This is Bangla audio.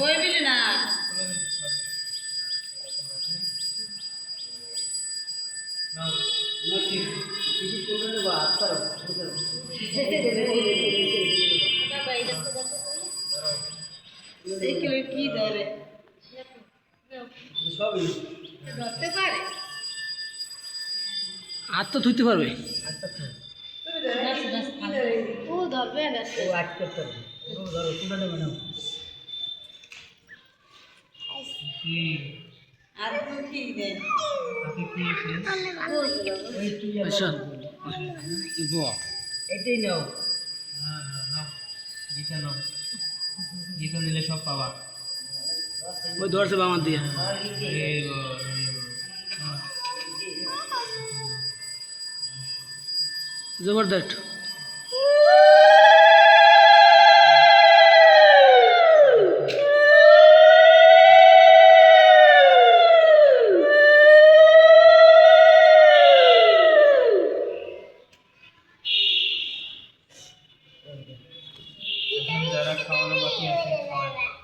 ওই বিলি না কি ধরে ধরতে পারে হাত তো ধুইতে পারবে ও ধরবে না আর কি দেয় এটাই নাও। হ্যাঁ হ্যাঁ নাও, জিতে নাও, জিতে নিলে সব পাবা। ওই ধরছে বামার দিয়ে জবরদস্ত যারা খাওয়ানো বাকি আছে খাওয়ানো।